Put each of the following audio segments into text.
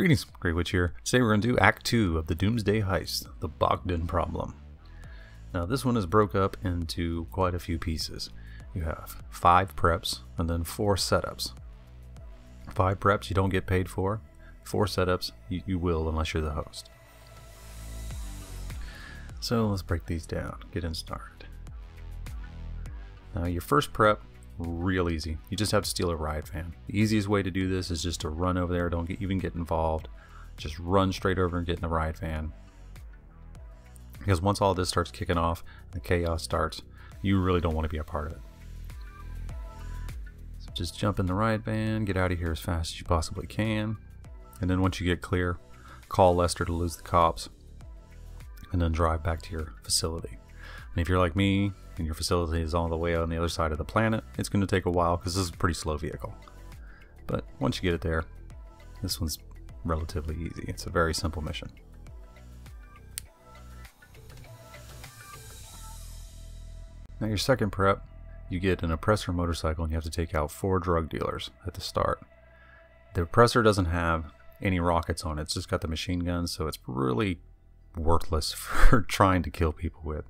Greetings, Grey Witch here. Today we're going to do Act 2 of the Doomsday Heist, the Bogdan problem. Now this one is broke up into quite a few pieces. You have 5 preps and then 4 setups. 5 preps you don't get paid for. 4 setups you will unless you're the host. So let's break these down, get in started. Now your first prep, real easy. You just have to steal a riot van. The easiest way to do this is just to run over there, don't even get involved. Just run straight over and get in the riot van. Because once all this starts kicking off, the chaos starts, you really don't want to be a part of it. So just jump in the riot van, get out of here as fast as you possibly can. And then once you get clear, call Lester to lose the cops. And then drive back to your facility. And if you're like me, and your facility is all the way on the other side of the planet, it's going to take a while because this is a pretty slow vehicle. But once you get it there, this one's relatively easy. It's a very simple mission. Now your second prep, you get an oppressor motorcycle and you have to take out 4 drug dealers at the start. The oppressor doesn't have any rockets on it, it's just got the machine guns, so it's really worthless for trying to kill people with.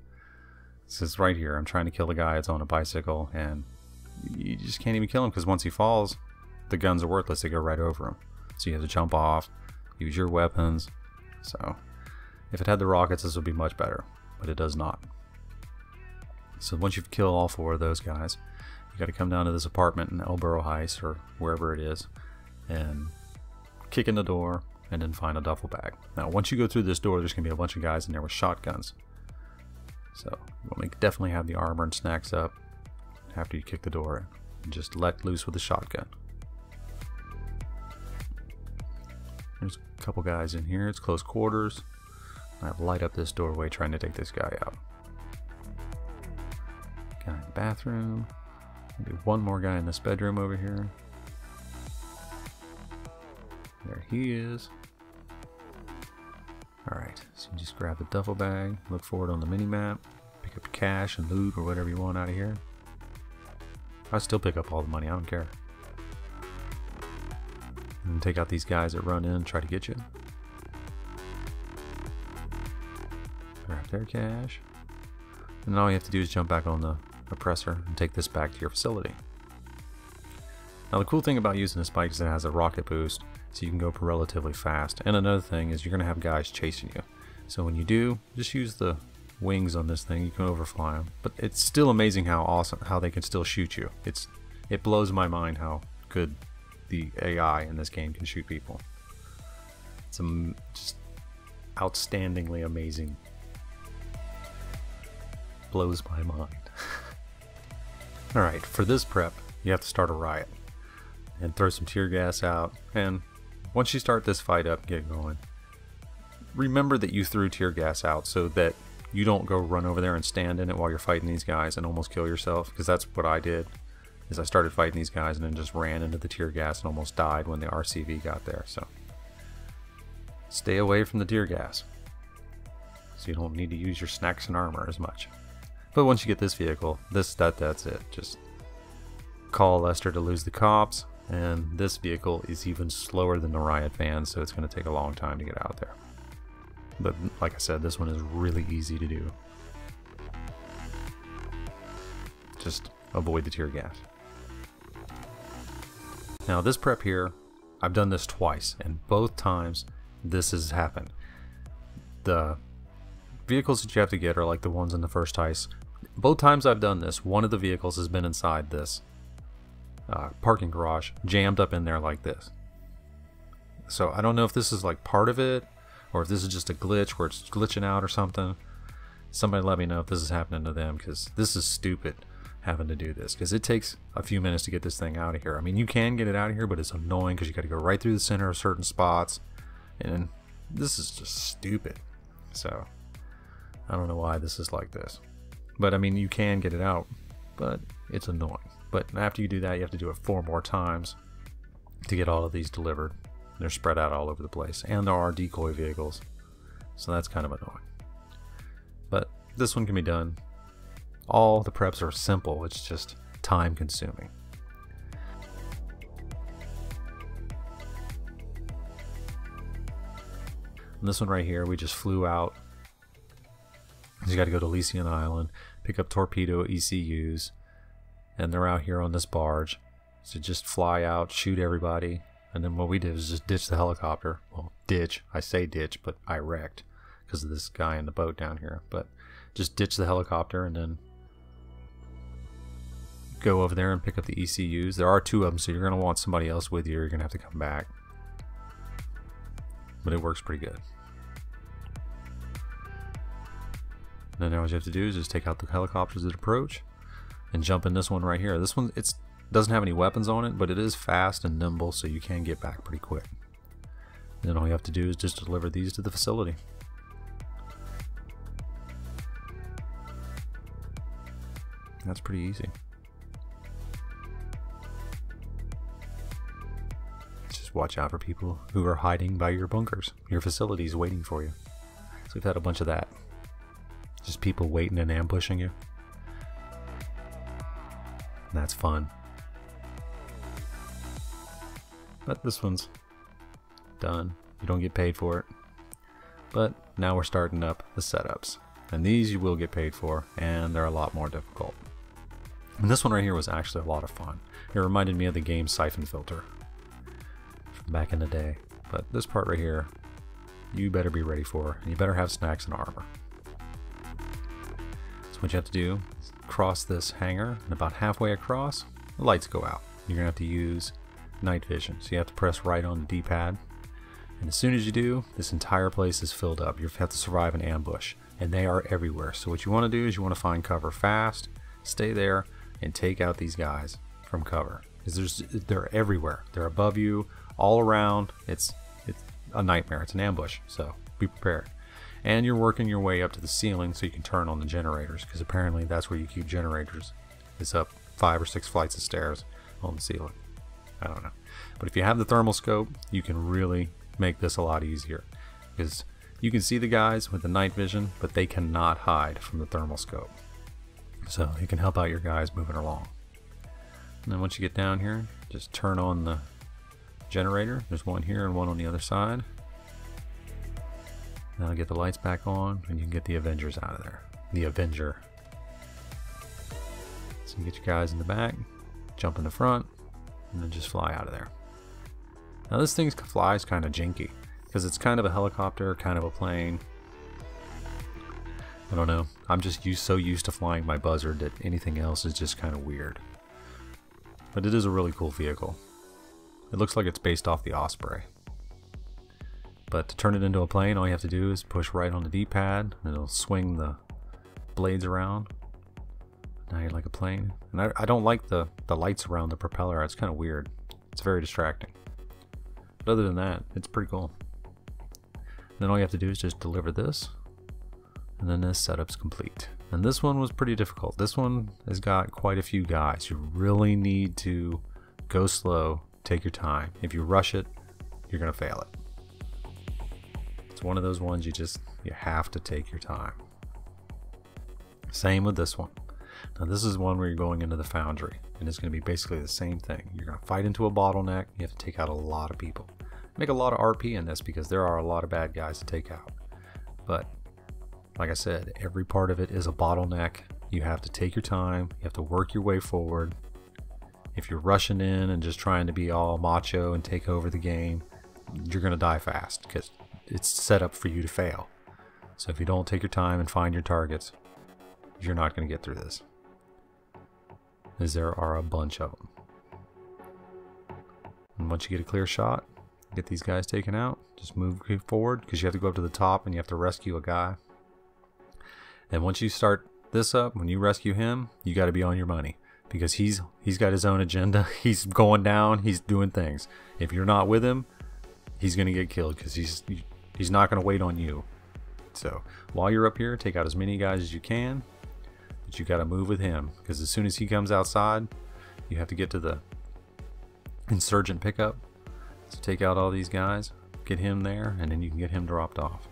This is right here. I'm trying to kill the guy that's on a bicycle, and you just can't even kill him because once he falls, the guns are worthless. They go right over him. So you have to jump off, use your weapons. So if it had the rockets, this would be much better, but it does not. So once you've killed all 4 of those guys, you got to come down to this apartment in Elborough Heights or wherever it is, and kick in the door, and then find a duffel bag. Now once you go through this door, there's going to be a bunch of guys in there with shotguns. So you want to definitely have the armor and snacks up after you kick the door in. And just let loose with the shotgun. There's a couple guys in here. It's close quarters. I light up this doorway trying to take this guy out. Guy in the bathroom. Maybe one more guy in this bedroom over here. There he is. Alright, so you just grab the duffel bag, look for it on the mini-map, pick up your cash and loot or whatever you want out of here. I still pick up all the money, I don't care. And take out these guys that run in and try to get you. Grab their cash. And then all you have to do is jump back on the oppressor and take this back to your facility. Now the cool thing about using this bike is it has a rocket boost, so you can go relatively fast. And another thing is you're going to have guys chasing you. So when you do, just use the wings on this thing, you can overfly them. But it's still amazing how they can still shoot you. It blows my mind how good the AI in this game can shoot people. It's just outstandingly amazing. Blows my mind. Alright, for this prep, you have to start a riot. And throw some tear gas out, and once you start this fight up, get going. Remember that you threw tear gas out so that you don't go run over there and stand in it while you're fighting these guys and almost kill yourself, because that's what I did. Is I started fighting these guys and then just ran into the tear gas and almost died when the RCV got there. So stay away from the tear gas, so you don't need to use your snacks and armor as much. But once you get this vehicle, that's it. Just call Lester to lose the cops. And this vehicle is even slower than the riot van, so it's going to take a long time to get out there. But like I said, this one is really easy to do. Just avoid the tear gas. Now this prep here, I've done this twice, and both times this has happened. The vehicles that you have to get are like the ones in the first heist. Both times I've done this, one of the vehicles has been inside this parking garage, jammed up in there like this. So I don't know if this is like part of it, or if this is just a glitch where it's glitching out or something. Somebody let me know if this is happening to them, because this is stupid having to do this, because it takes a few minutes to get this thing out of here. I mean, you can get it out of here, but it's annoying because you got to go right through the center of certain spots, and this is just stupid. So I don't know why this is like this, but I mean, you can get it out, but it's annoying. But after you do that, you have to do it 4 more times to get all of these delivered. They're spread out all over the place, and there are decoy vehicles, so that's kind of annoying. But this one can be done. All the preps are simple, it's just time consuming. And this one right here, we just flew out. You got to go to Elysian Island, pick up torpedo ECUs, and they're out here on this barge. So just fly out, shoot everybody, and then what we did was just ditch the helicopter. Well, ditch. I say ditch, but I wrecked because of this guy in the boat down here. But just ditch the helicopter and then go over there and pick up the ECUs. There are 2 of them, so you're going to want somebody else with you. You're going to have to come back. But it works pretty good. And then all you have to do is just take out the helicopters that approach and jump in this one right here. This one, it doesn't have any weapons on it, but it is fast and nimble, so you can get back pretty quick. And then all you have to do is just deliver these to the facility. That's pretty easy. Just watch out for people who are hiding by your bunkers, your facilities waiting for you. So we've had a bunch of that. Just people waiting and ambushing you. And that's fun. But this one's done. You don't get paid for it. But now we're starting up the setups. And these you will get paid for, and they're a lot more difficult. And this one right here was actually a lot of fun. It reminded me of the game Siphon Filter from back in the day. But this part right here, you better be ready for, and you better have snacks and armor. So what you have to do is cross this hangar, and about halfway across, the lights go out. You're going to have to use night vision. So you have to press right on the D-pad. And as soon as you do, this entire place is filled up. You have to survive an ambush. And they are everywhere. So what you want to do is you want to find cover fast, stay there, and take out these guys from cover. Because they're everywhere. They're above you, all around. It's a nightmare. It's an ambush. So be prepared. And you're working your way up to the ceiling so you can turn on the generators. Because apparently that's where you keep generators. It's up 5 or 6 flights of stairs on the ceiling. I don't know. But if you have the thermal scope, you can really make this a lot easier. Because you can see the guys with the night vision, but they cannot hide from the thermal scope. So it can help out your guys moving along. And then once you get down here, just turn on the generator. There's one here and one on the other side. Now get the lights back on, and you can get the Avengers out of there. The Avenger. So you get your guys in the back, jump in the front, and then just fly out of there. Now this thing flies kind of janky, because it's kind of a helicopter, kind of a plane. I don't know. I'm just so used to flying my Buzzard that anything else is just kind of weird. But it is a really cool vehicle. It looks like it's based off the Osprey. But to turn it into a plane, all you have to do is push right on the D-pad, and it'll swing the blades around. Now you're like a plane. And I don't like the lights around the propeller. It's kind of weird. It's very distracting. But other than that, it's pretty cool. Then all you have to do is just deliver this, and then this setup's complete. And this one was pretty difficult. This one has got quite a few guys. You really need to go slow, take your time. If you rush it, you're gonna fail it. It's one of those ones you have to take your time. Same with this one. Now this is one where you're going into the foundry, and it's going to be basically the same thing. You're going to fight into a bottleneck. You have to take out a lot of people. Make a lot of RP in this because there are a lot of bad guys to take out. But like I said, every part of it is a bottleneck. You have to take your time. You have to work your way forward. If you're rushing in and just trying to be all macho and take over the game, you're going to die fast because it's set up for you to fail. So if you don't take your time and find your targets, you're not going to get through this. As there are a bunch of them. And once you get a clear shot, get these guys taken out, just move forward because you have to go up to the top and you have to rescue a guy. And once you start this up, when you rescue him, you got to be on your money because he's got his own agenda. He's going down, he's doing things. If you're not with him, he's going to get killed because he's not going to wait on you. So while you're up here, take out as many guys as you can. But you got to move with him because as soon as he comes outside, you have to get to the insurgent pickup. So take out all these guys, get him there, and then you can get him dropped off.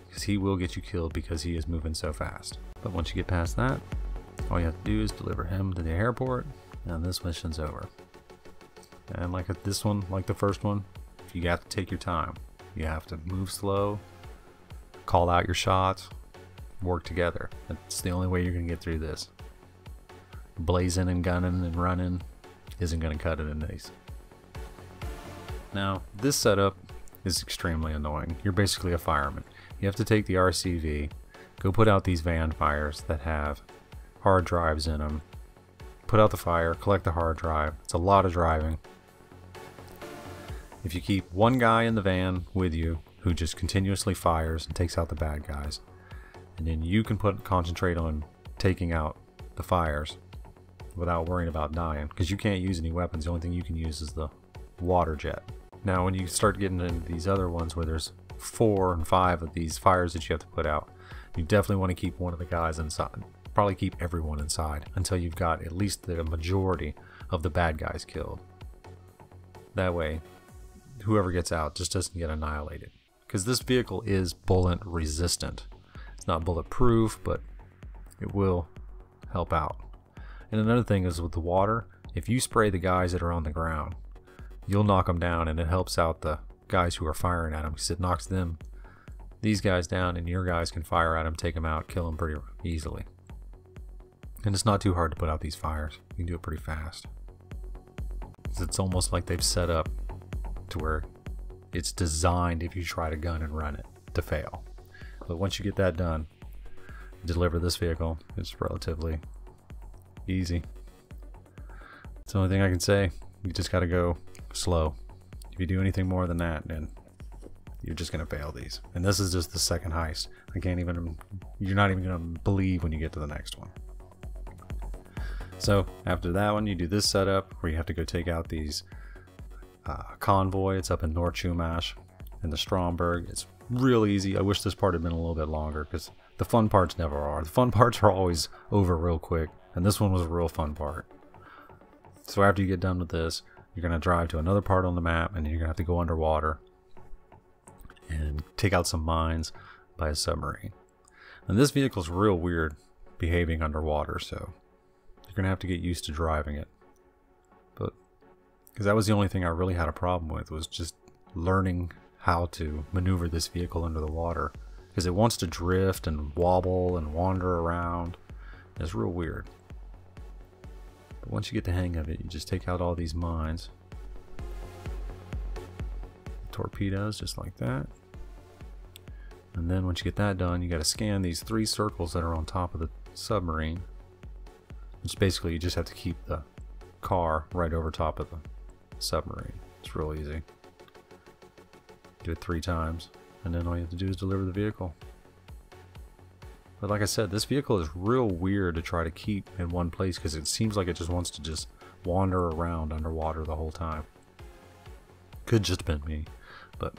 Because he will get you killed because he is moving so fast. But once you get past that, all you have to do is deliver him to the airport, and this mission's over. And like this one, like the first one, you have to take your time. You have to move slow, call out your shots, work together. That's the only way you're going to get through this. Blazing and gunning and running isn't going to cut it in these. Now, this setup is extremely annoying. You're basically a fireman. You have to take the RCV, go put out these van fires that have hard drives in them, put out the fire, collect the hard drive. It's a lot of driving. If you keep one guy in the van with you who just continuously fires and takes out the bad guys, and then you can concentrate on taking out the fires without worrying about dying, because you can't use any weapons. The only thing you can use is the water jet. Now when you start getting into these other ones where there's 4 and 5 of these fires that you have to put out, you definitely want to keep one of the guys inside. Probably keep everyone inside until you've got at least the majority of the bad guys killed. That way whoever gets out just doesn't get annihilated, because this vehicle is bullet resistant. It's not bulletproof, but it will help out. And another thing is with the water, if you spray the guys that are on the ground, you'll knock them down, and it helps out the guys who are firing at them, because it knocks these guys down, and your guys can fire at them, take them out, kill them pretty easily. And it's not too hard to put out these fires. You can do it pretty fast. It's almost like they've set up to where it's designed, if you try to gun and run it, to fail. But once you get that done, deliver this vehicle, it's relatively easy. It's the only thing I can say. You just got to go slow. If you do anything more than that, then you're just going to fail these. And this is just the second heist. You're not even going to believe when you get to the next one. So after that one, you do this setup where you have to go take out these convoy. It's up in North Chumash in the Stromberg. It's real easy. I wish this part had been a little bit longer, because the fun parts never are. The fun parts are always over real quick, and this one was a real fun part. So after you get done with this, you're going to drive to another part on the map, and you're going to have to go underwater and take out some mines by a submarine. And this vehicle's real weird behaving underwater, so you're going to have to get used to driving it. But because that was the only thing I really had a problem with, was just learning how to maneuver this vehicle under the water, because it wants to drift and wobble and wander around. It's real weird. But once you get the hang of it, you just take out all these mines, torpedoes, just like that. And then once you get that done, you got to scan these 3 circles that are on top of the submarine, which basically you just have to keep the car right over top of the submarine. It's real easy. Do it 3 times, and then all you have to do is deliver the vehicle. But like I said, this vehicle is real weird to try to keep in one place, because it seems like it just wants to just wander around underwater the whole time. Could just have been me. But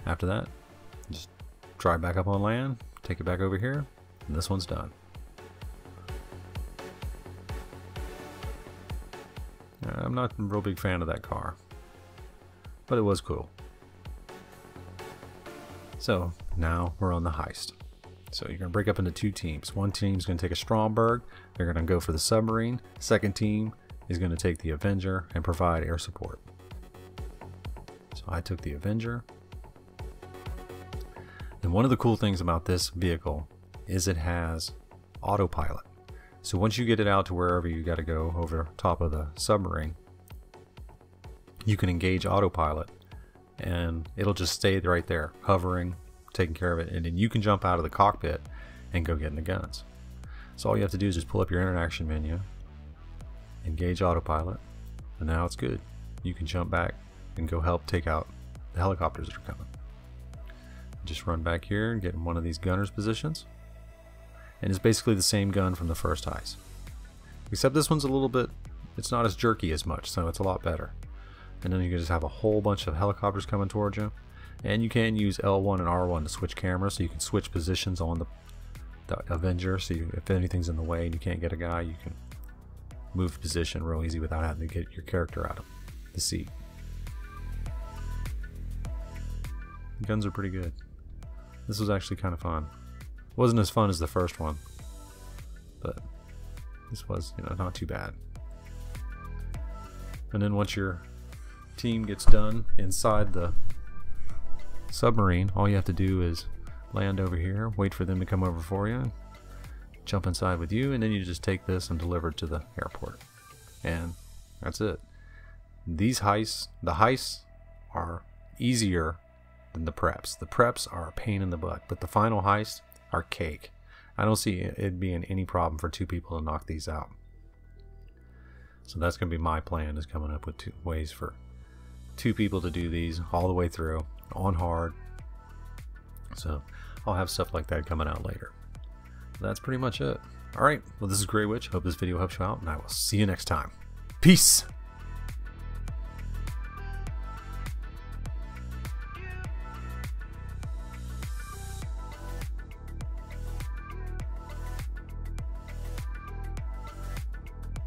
after that, just drive back up on land, take it back over here, and this one's done. I'm not a real big fan of that car, but it was cool. So now we're on the heist. So you're going to break up into 2 teams. One team's going to take a Stromberg. They're going to go for the submarine. Second team is going to take the Avenger and provide air support. So I took the Avenger. And one of the cool things about this vehicle is it has autopilot. So once you get it out to wherever you got to go over top of the submarine, you can engage autopilot, and it'll just stay right there, hovering, taking care of it, and then you can jump out of the cockpit and go get in the guns. So all you have to do is just pull up your interaction menu, engage autopilot, and now it's good. You can jump back and go help take out the helicopters that are coming. Just run back here and get in one of these gunners positions. And it's basically the same gun from the first heist, except this one's a little bit, it's not as jerky as much, so it's a lot better. And then you can just have a whole bunch of helicopters coming towards you, and you can use L1 and R1 to switch cameras, so you can switch positions on the Avenger. So if anything's in the way and you can't get a guy, you can move position real easy without having to get your character out of the seat. The guns are pretty good. This was actually kind of fun. Wasn't as fun as the first one, but this was, not too bad. And then once your team gets done inside the submarine, all you have to do is land over here, wait for them to come over for you, jump inside with you, and then you just take this and deliver it to the airport. And that's it. These heists, the heists are easier than the preps. The preps are a pain in the butt, but the final heists are cake. I don't see it being any problem for 2 people to knock these out. So that's going to be my plan, is coming up with 2 ways for 2 people to do these all the way through on hard. So I'll have stuff like that coming out later. That's pretty much it. Alright, well, this is Grey Witch. Hope this video helps you out, and I will see you next time. Peace!